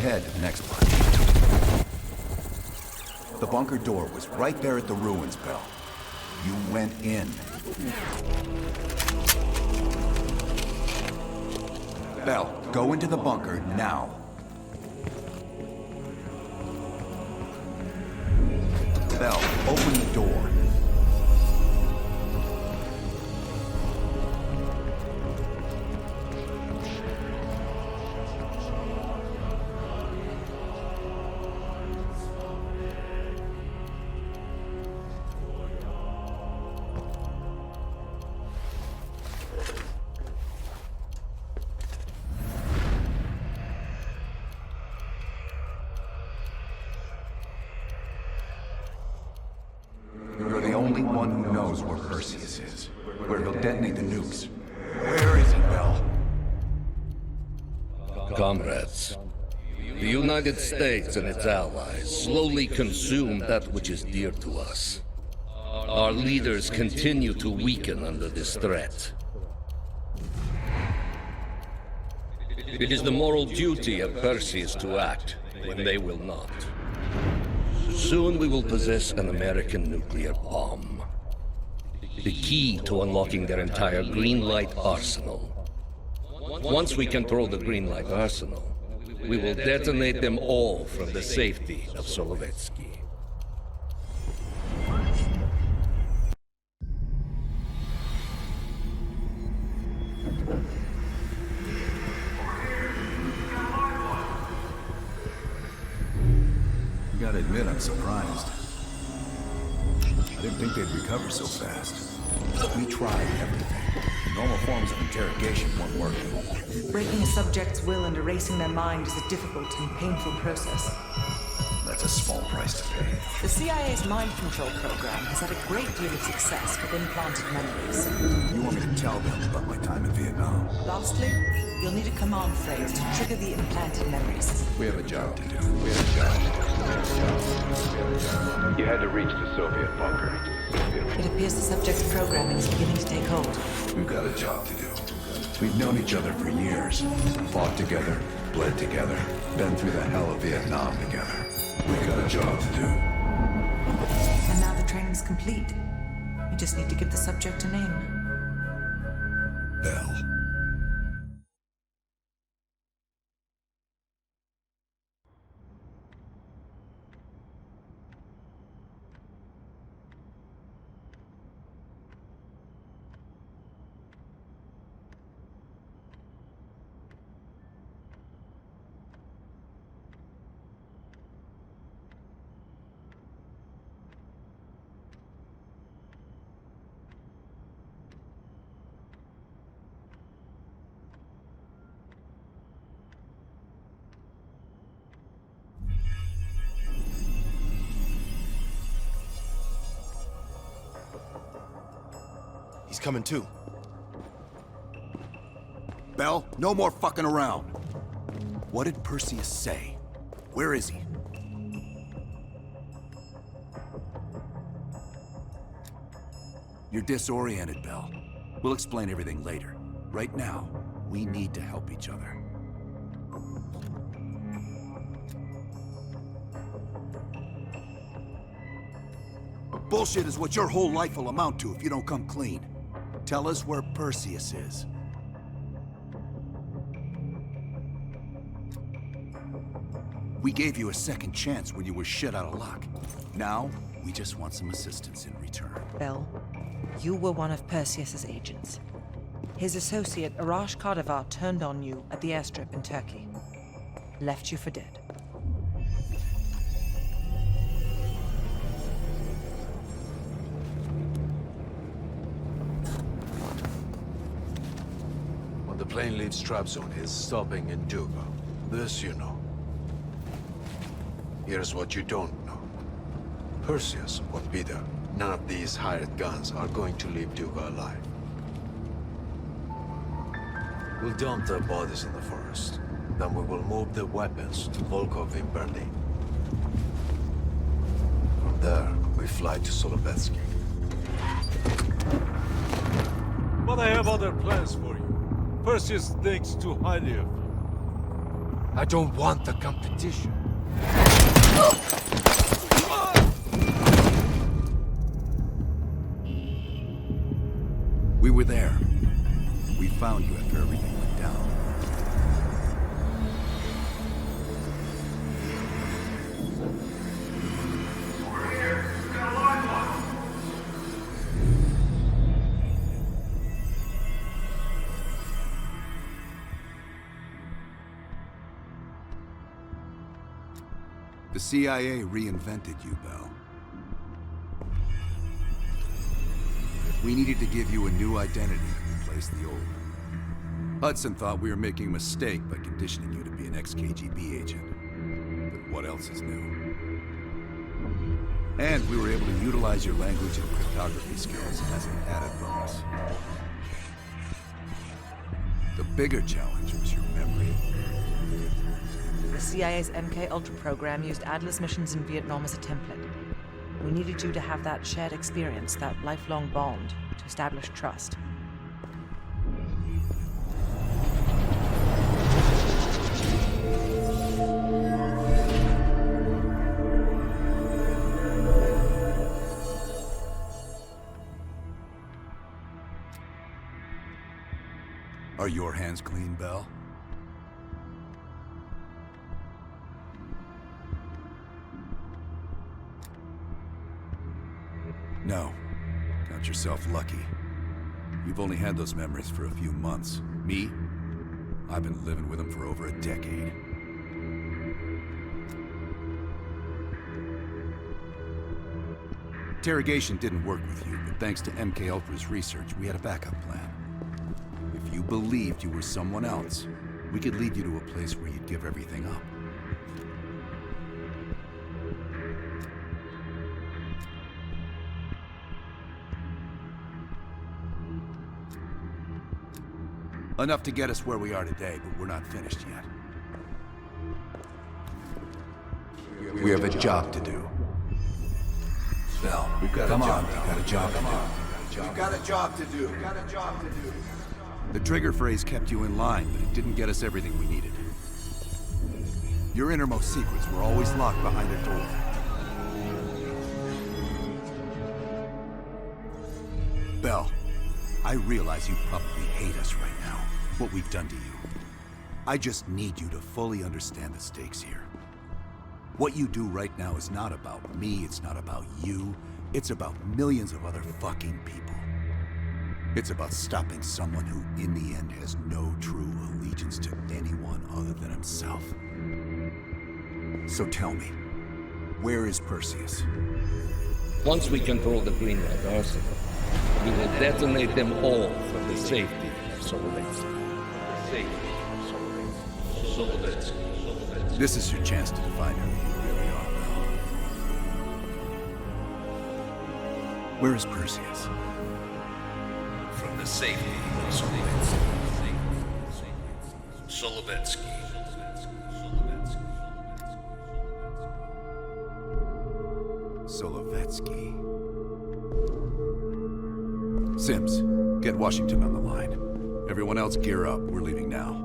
ahead, next part. The bunker door was right there at the ruins, Bell. You went in. Bell, go into the bunker now. Bell, open the door. You're the only one who knows where Perseus is, where he'll detonate the nukes. Where is he, Bell? Comrades, the United States and its allies slowly consume that which is dear to us. Our leaders continue to weaken under this threat. It is the moral duty of Perseus to act when they will not. Soon we will possess an American nuclear bomb. The key to unlocking their entire green light arsenal. Once we control the green light arsenal, we will detonate them all from the safety of Solovetsky. Gotta admit, I'm surprised. I didn't think they'd recover so fast. We tried everything. Normal forms of interrogation weren't working. Breaking a subject's will and erasing their mind is a difficult and painful process. That's a small price to pay. The CIA's mind control program has had a great deal of success with implanted memories. You want me to tell them about my time in Vietnam? Lastly, you'll need a command phrase to trigger the implanted memories. We have a job to do. You had to reach the Soviet bunker. It appears the subject's programming is beginning to take hold. We've got a job to do. We've known each other for years. Fought together, bled together, been through the hell of Vietnam together. We've got a job to do. And now the training's complete. You just need to give the subject a name. Bell. He's coming too. Bell, no more fucking around. What did Perseus say? Where is he? You're disoriented, Bell. We'll explain everything later. Right now, we need to help each other. Bullshit is what your whole life will amount to if you don't come clean. Tell us where Perseus is. We gave you a second chance when you were shit out of luck. Now, we just want some assistance in return. Bell, you were one of Perseus's agents. His associate, Arash Kardavar, turned on you at the airstrip in Turkey. Left you for dead. When the plane leaves Trabzon, it's stopping in Duga. This you know. Here's what you don't know. Perseus won't be there. None of these hired guns are going to leave Duga alive. We'll dump their bodies in the forest. Then we will move the weapons to Volkov in Berlin. From there, we fly to Solovetsky. But I have other plans for you. Perseus thinks too highly of you. I don't want the competition. We were there. We found you after everything went down. The CIA reinvented you, Bell. We needed to give you a new identity to replace the old. Hudson thought we were making a mistake by conditioning you to be an ex-KGB agent. But what else is new? And we were able to utilize your language and cryptography skills as an added bonus. The bigger challenge was your memory. The CIA's MK Ultra program used Adler's missions in Vietnam as a template. We needed you to have that shared experience, that lifelong bond, to establish trust. Are your hands clean, Bell? No. Count yourself lucky. You've only had those memories for a few months. Me? I've been living with them for over a decade. Interrogation didn't work with you, but thanks to MK Ultra's research, we had a backup plan. If you believed you were someone else, we could lead you to a place where you'd give everything up. Enough to get us where we are today, but we're not finished yet. We have a job to do. Bell, come on, we've got a job to do. We've got a job to do. The trigger phrase kept you in line, but it didn't get us everything we needed. Your innermost secrets were always locked behind a door. Bell, I realize you probably hate us right now, what we've done to you. I just need you to fully understand the stakes here. What you do right now is not about me, it's not about you, it's about millions of other fucking people. It's about stopping someone who, in the end, has no true allegiance to anyone other than himself. So tell me, where is Perseus? Once we control the Greenland arsenal, we will detonate them all for the safety of Solovetsky. This is your chance to define who you really are, Bell. Where is Perseus? From the safety of Solovetsky. Solovetsky. Solovetsky. Sims, get Washington on the line. Everyone else gear up. We're leaving now.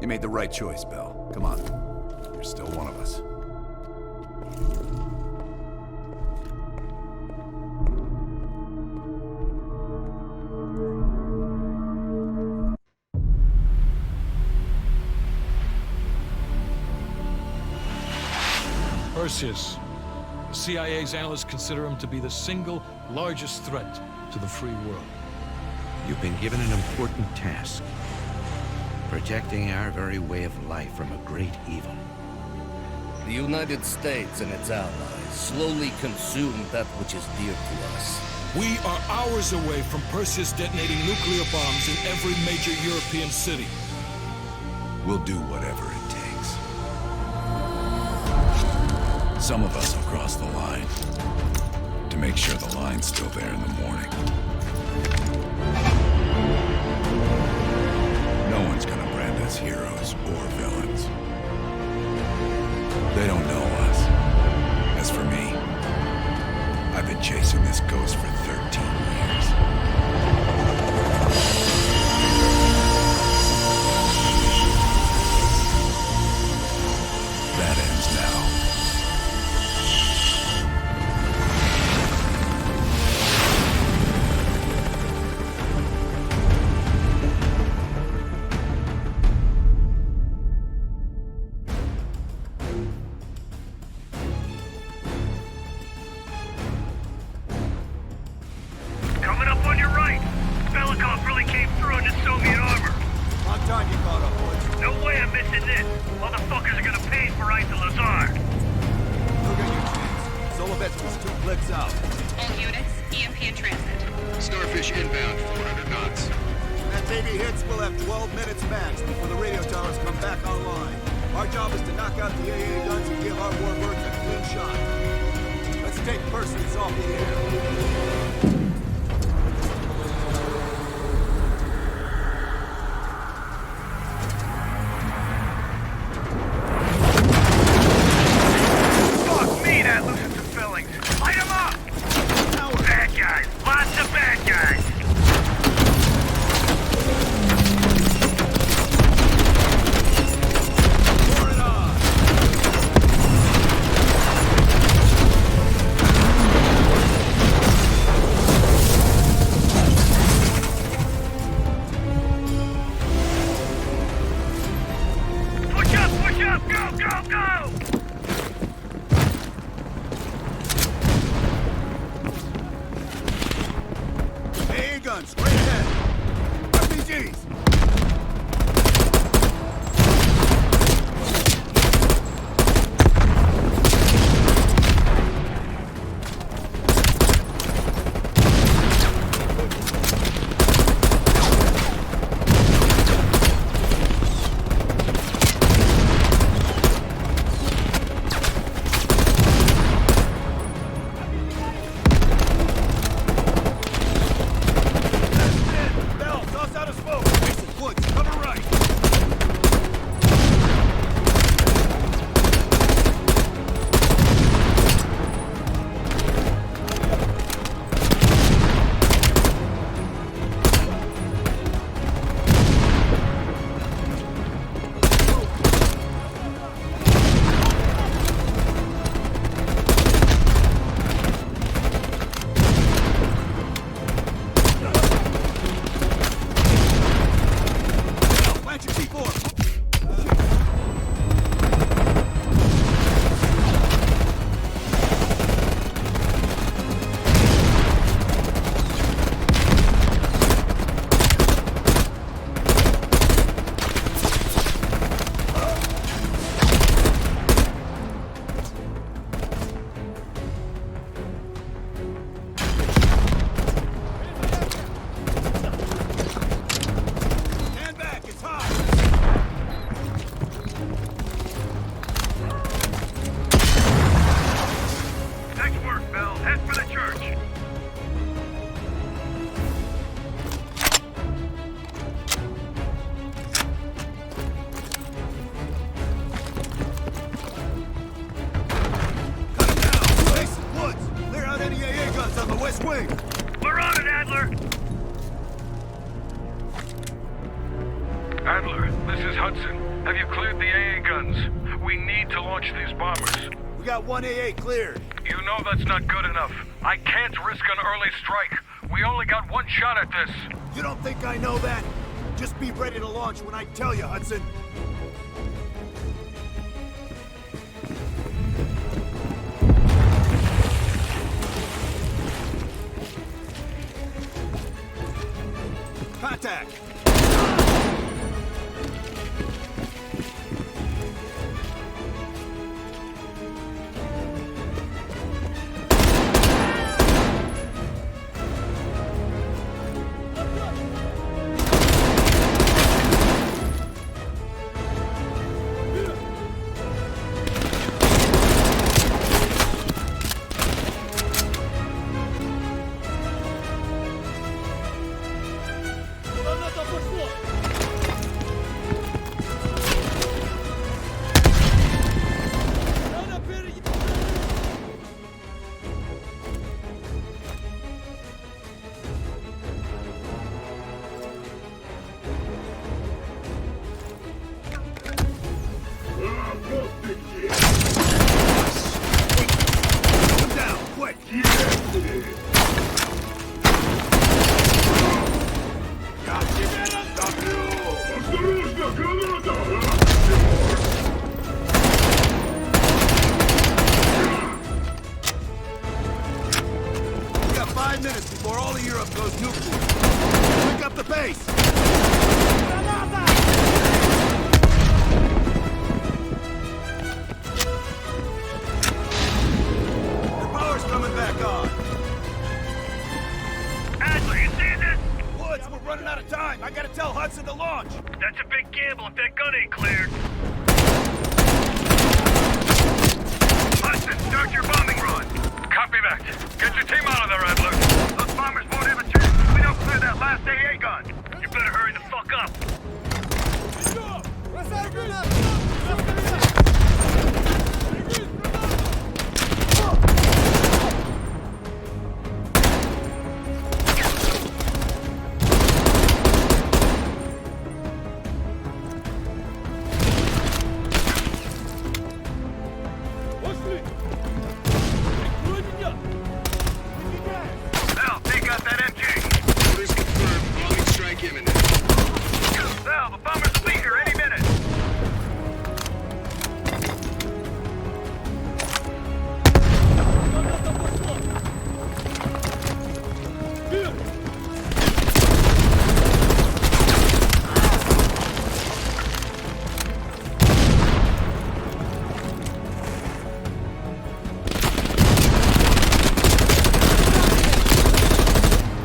You made the right choice, Bell. Come on. You're still one of us. Perseus. The CIA's analysts consider him to be the single largest threat to the free world. You've been given an important task. Protecting our very way of life from a great evil. The United States and its allies slowly consume that which is dear to us. We are hours away from Perseus detonating nuclear bombs in every major European city. We'll do whatever it takes. Some of us will cross the line to make sure the line's still there in the morning. No one's gonna brand us heroes or villains. They don't know us. As for me, I've been chasing this ghost for 13 years. time you caught up, Woods. No way I'm missing this. Motherfuckers are gonna pay for right to Lazar. Look at your chance. Solovets was 2 clicks out. All units, EMP in transit. Starfish inbound, 400 knots. That baby hits, we'll have 12 minutes max before the radio towers come back online. Our job is to knock out the AA guns and give our warbirds a clean shot. Let's take Perseus off the air. Fuck me, that loosens some fillings. Light 'em up! Bad guys. Lots of bad guys. Pour it on! Push up, go, go, go! AA guns, straight ahead. RPGs! Bell, toss out a smoke! Mason, Woods, cover right! Bell, plant your C4! Stand back, it's hot! Nice work, Bell. Head for the church. Cut him down! Mason, Woods, clear out any AA guns on the west wing! We're on it, Adler. Adler, this is Hudson. Have you cleared the AA guns? We need to launch these bombers. We got 1 AA cleared. You know that's not good enough. I can't risk an early strike. We only got one shot at this. You don't think I know that? Just be ready to launch when I tell you, Hudson. Contact! before all of Europe goes nuclear. Pick up the pace! Granada! trouble if that gun ain't cleared. Hudson, start your bombing run. Copy that. Get your team out of there, Adler. Those bombers won't have a chance if we don't clear that last AA gun. You better hurry the fuck up. Sal, take out that MG. Orders confirmed. Bombing strike imminent. Sal, the bombers will be here any minute.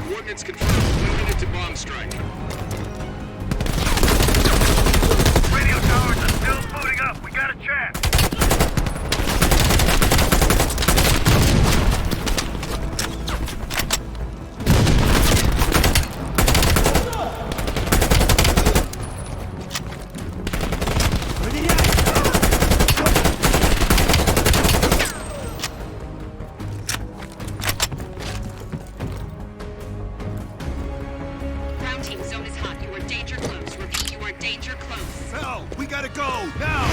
Coordinates confirmed. 1 minute to bomb strike. Radio towers are still booting up. We got a chance. Ground team, zone is hot. You are danger close. Repeat, you are danger close. Bell, we gotta go, now!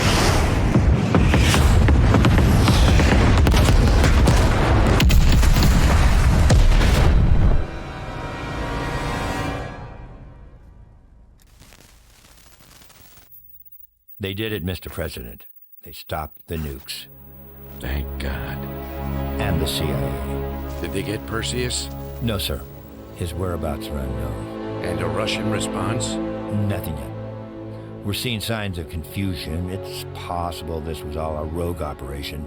They did it, Mr. President. They stopped the nukes. Thank God. And the CIA. Did they get Perseus? No, sir. His whereabouts are unknown. And a Russian response? Nothing yet. We're seeing signs of confusion. It's possible this was all a rogue operation.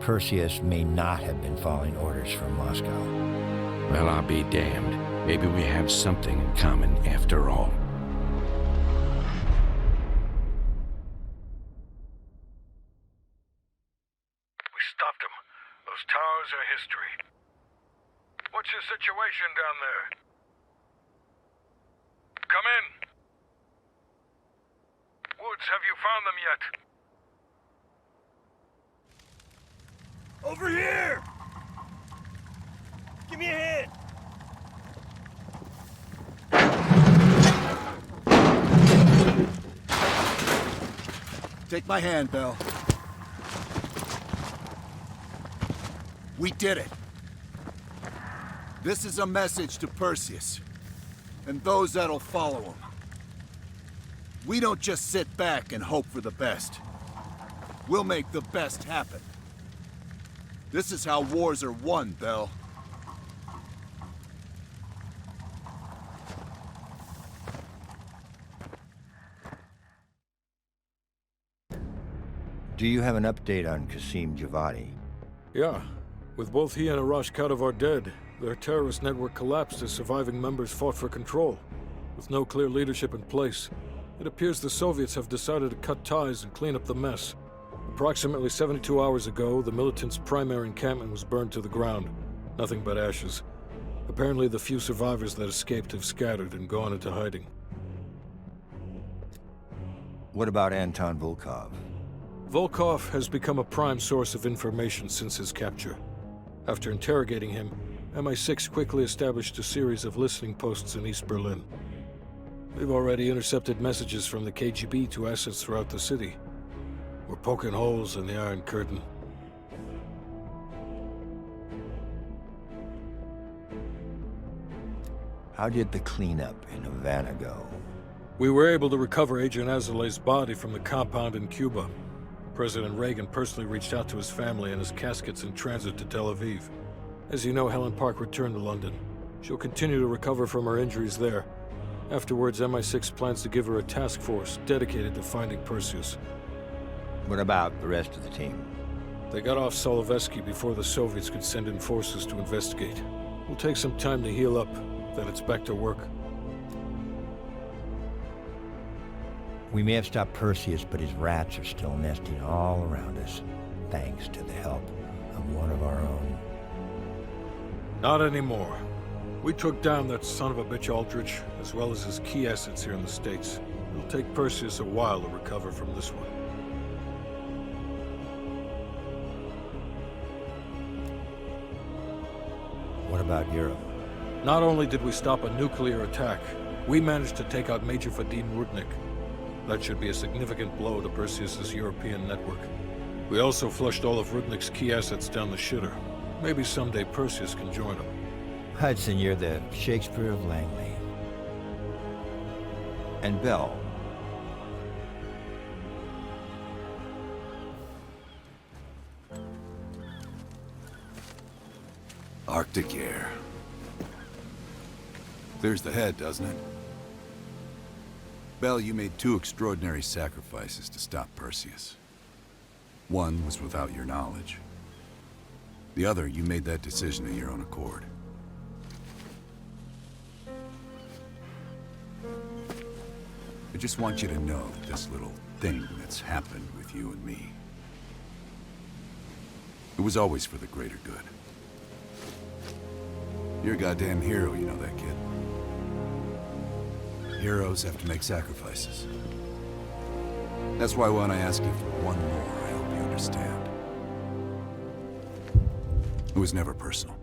Perseus may not have been following orders from Moscow. Well, I'll be damned. Maybe we have something in common after all. We stopped them. Those towers are history. What's your situation down there? Come in. Woods, have you found them yet? Over here! Give me a hand! Take my hand, Bell. We did it. This is a message to Perseus, and those that'll follow him. We don't just sit back and hope for the best. We'll make the best happen. This is how wars are won, Bell. Do you have an update on Qasim Javadi? Yeah. With both he and Arash Kadivar dead, their terrorist network collapsed as surviving members fought for control. With no clear leadership in place, it appears the Soviets have decided to cut ties and clean up the mess. Approximately 72 hours ago, the militants' primary encampment was burned to the ground. Nothing but ashes. Apparently, the few survivors that escaped have scattered and gone into hiding. What about Anton Volkov? Volkov has become a prime source of information since his capture. After interrogating him, MI6 quickly established a series of listening posts in East Berlin. We've already intercepted messages from the KGB to assets throughout the city. We're poking holes in the Iron Curtain. How did the cleanup in Havana go? We were able to recover Agent Azoulay's body from the compound in Cuba. President Reagan personally reached out to his family, and his casket's in transit to Tel Aviv. As you know, Helen Park returned to London. She'll continue to recover from her injuries there. Afterwards, MI6 plans to give her a task force dedicated to finding Perseus. What about the rest of the team? They got off Solovetsky before the Soviets could send in forces to investigate. We'll take some time to heal up, then it's back to work. We may have stopped Perseus, but his rats are still nesting all around us, thanks to the help of one of our own. Not anymore. We took down that son of a bitch Aldrich, as well as his key assets here in the States. It'll take Perseus a while to recover from this one. What about Europe? Not only did we stop a nuclear attack, we managed to take out Major Vadim Rudnik. That should be a significant blow to Perseus's European network. We also flushed all of Rudnik's key assets down the shitter. Maybe someday Perseus can join him. Hudson, you're the Shakespeare of Langley. And Bell. Arctic air. Clears the head, doesn't it? Bell, you made two extraordinary sacrifices to stop Perseus. One was without your knowledge. The other, you made that decision of your own accord. I just want you to know this little thing that's happened with you and me. It was always for the greater good. You're a goddamn hero, you know that, kid. Heroes have to make sacrifices. That's why when I ask you for one more, I hope you understand. It was never personal.